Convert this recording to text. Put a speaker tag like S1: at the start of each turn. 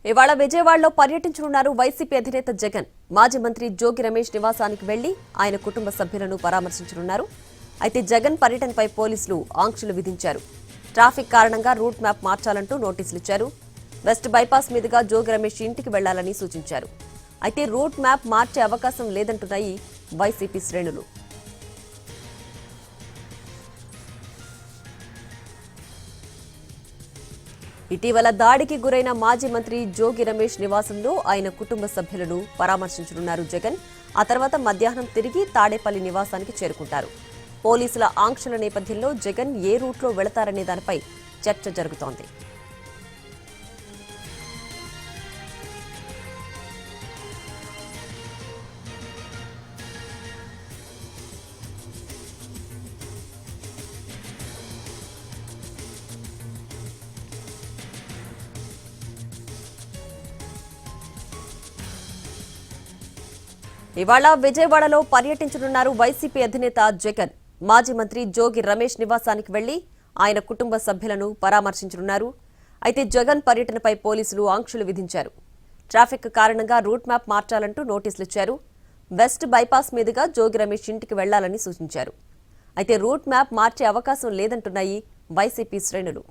S1: ఇవాళ విజయవాడలో పర్యటించనున్నారు వైసీపీ అధినేత జగన్. మాజీ మంత్రి జోగి రమేష్ నివాసానికి వెళ్లి ఆయన కుటుంబ సభ్యులను పరామర్శించనున్నారు. అయితే జగన్ పర్యటనపై పోలీసులు ఆంక్షలు విధించారు. ట్రాఫిక్ కారణంగా రూట్ మ్యాప్ మార్చాలంటూ నోటీసులు ఇచ్చారు. వెస్ట్ బైపాస్ మీదుగా జోగి రమేష్ ఇంటికి వెళ్లాలని సూచించారు. అయితే రూట్ మ్యాప్ మార్చే అవకాశం లేదంటున్నాయి వైసీపీ శ్రేణులు. ఇటీవల దాడికి గురైన మాజీ మంత్రి జోగి రమేష్ నివాసంలో ఆయన కుటుంబ సభ్యులను పరామర్శించనున్నారు జగన్. ఆ తర్వాత మధ్యాహ్నం తిరిగి తాడేపల్లి నివాసానికి చేరుకుంటారు. పోలీసుల ఆంక్షల నేపథ్యంలో జగన్ ఏ రూట్లో వెళతారనే దానిపై చర్చ జరుగుతోంది. ఇవాళ విజయవాడలో పర్యటించనున్నారు వైసీపీ అధినేత జగన్. మాజీ మంత్రి జోగి రమేష్ నివాసానికి వెళ్లి ఆయన కుటుంబ సభ్యులను పరామర్శించనున్నారు. అయితే జగన్ పర్యటనపై పోలీసులు ఆంక్షలు విధించారు. ట్రాఫిక్ కారణంగా రూట్ మ్యాప్ మార్చాలంటూ నోటీసులు ఇచ్చారు. వెస్ట్ బైపాస్ మీదుగా జోగి రమేష్ ఇంటికి వెళ్లాలని సూచించారు. అయితే రూట్ మ్యాప్ మార్చే అవకాశం లేదంటున్నాయి వైసీపీ శ్రేణులు.